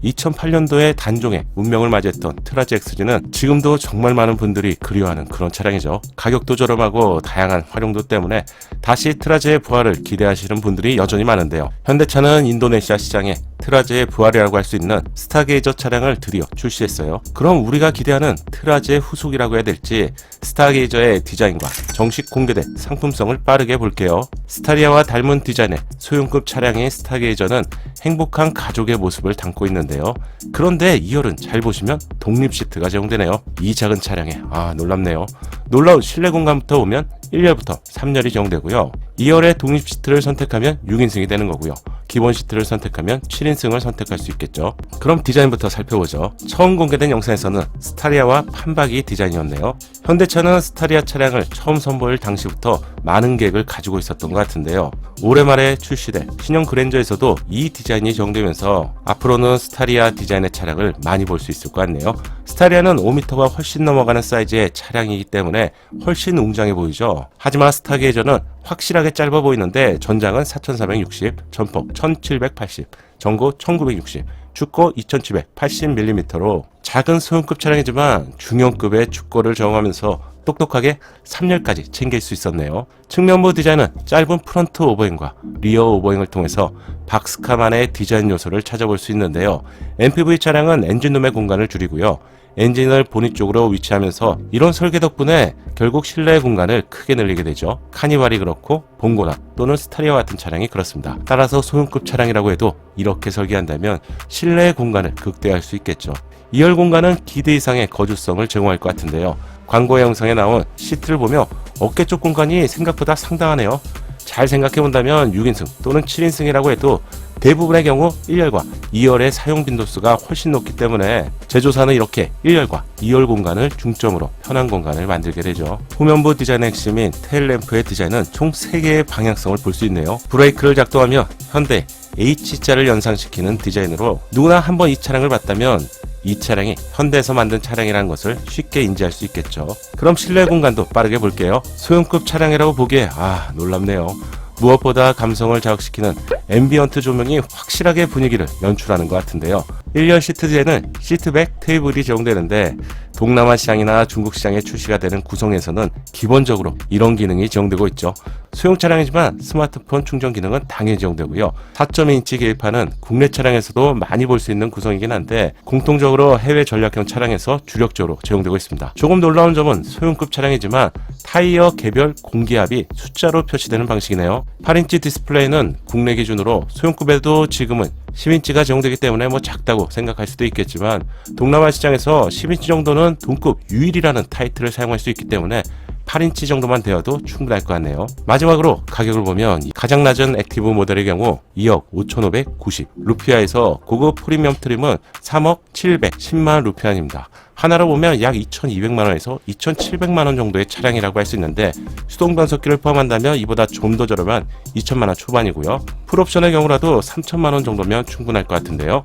2008년도에 단종의 운명을 맞이했던 트라지 XG는 지금도 정말 많은 분들이 그리워하는 그런 차량이죠. 가격도 저렴하고 다양한 활용도 때문에 다시 트라지의 부활을 기대하시는 분들이 여전히 많은데요. 현대차는 인도네시아 시장에 트라지의 부활이라고 할 수 있는 스타게이저 차량을 드디어 출시했어요. 그럼 우리가 기대하는 트라지의 후속이라고 해야 될지 스타게이저의 디자인과 정식 공개된 상품성을 빠르게 볼게요. 스타리아와 닮은 디자인의 소형급 차량인 스타게이저는 행복한 가족의 모습을 담고 있는데요. 그런데 2열은 잘 보시면 독립 시트가 제공되네요. 이 작은 차량에 놀랍네요. 놀라운 실내 공간부터 보면 1열부터 3열이 제공되고요. 2열의 독립 시트를 선택하면 6인승이 되는 거고요. 기본 시트를 선택하면 7인승을 선택할 수 있겠죠. 그럼 디자인부터 살펴보죠. 처음 공개된 영상에서는 스타리아와 판박이 디자인이었네요. 현대차는 스타리아 차량을 처음 선보일 당시부터 많은 계획을 가지고 있었던 것 같은데요. 올해 말에 출시될 신형 그랜저에서도 이 디자인이 적용되면서 앞으로는 스타리아 디자인의 차량을 많이 볼 수 있을 것 같네요. 스타리아는 5m가 훨씬 넘어가는 사이즈의 차량이기 때문에 훨씬 웅장해 보이죠. 하지만 스타게이저는 확실하게 짧아 보이는데 전장은 4460, 전폭 1780, 전고 1960, 축고 2780mm로 작은 소형급 차량이지만 중형급의 축고를 적용하면서 똑똑하게 3열까지 챙길 수 있었네요. 측면부 디자인은 짧은 프런트 오버행과 리어 오버행을 통해서 박스카만의 디자인 요소를 찾아볼 수 있는데요. MPV 차량은 엔진룸의 공간을 줄이고요. 엔진을 보닛 쪽으로 위치하면서 이런 설계 덕분에 결국 실내 공간을 크게 늘리게 되죠. 카니발이 그렇고 봉고나 또는 스타리아 같은 차량이 그렇습니다. 따라서 소형급 차량이라고 해도 이렇게 설계한다면 실내 공간을 극대화할 수 있겠죠. 2열 공간은 기대 이상의 거주성을 제공할 것 같은데요. 광고 영상에 나온 시트를 보며 어깨 쪽 공간이 생각보다 상당하네요. 잘 생각해본다면 6인승 또는 7인승이라고 해도 대부분의 경우 1열과 2열의 사용 빈도수가 훨씬 높기 때문에 제조사는 이렇게 1열과 2열 공간을 중점으로 편한 공간을 만들게 되죠. 후면부 디자인의 핵심인 테일램프의 디자인은 총 3개의 방향성을 볼 수 있네요. 브레이크를 작동하며 현대 H자를 연상시키는 디자인으로 누구나 한번 이 차량을 봤다면 이 차량이 현대에서 만든 차량이라는 것을 쉽게 인지할 수 있겠죠. 그럼 실내 공간도 빠르게 볼게요. 소형급 차량이라고 보기에 놀랍네요. 무엇보다 감성을 자극시키는 앰비언트 조명이 확실하게 분위기를 연출하는 것 같은데요. 1열 시트 뒤에는 시트백 테이블이 제공되는데 동남아 시장이나 중국 시장에 출시가 되는 구성에서는 기본적으로 이런 기능이 제공되고 있죠. 소형 차량이지만 스마트폰 충전 기능은 당연히 제공되고요. 4.2인치 계기판은 국내 차량에서도 많이 볼 수 있는 구성이긴 한데 공통적으로 해외 전략형 차량에서 주력적으로 제공되고 있습니다. 조금 놀라운 점은 소형급 차량이지만 타이어 개별 공기압이 숫자로 표시되는 방식이네요. 8인치 디스플레이는 국내 기준으로 소형급에도 지금은 10인치가 제공되기 때문에 작다고 생각할 수도 있겠지만 동남아 시장에서 10인치 정도는 동급 유일이라는 타이틀을 사용할 수 있기 때문에 8인치 정도만 되어도 충분할 것 같네요. 마지막으로 가격을 보면 가장 낮은 액티브 모델의 경우 2억 5,590 루피아에서 고급 프리미엄 트림은 3억 710만 루피아입니다. 하나로 보면 약 2,200만원에서 2,700만원 정도의 차량이라고 할 수 있는데 수동 변속기를 포함한다면 이보다 좀 더 저렴한 2,000만원 초반이고요. 풀옵션의 경우라도 3,000만원 정도면 충분할 것 같은데요.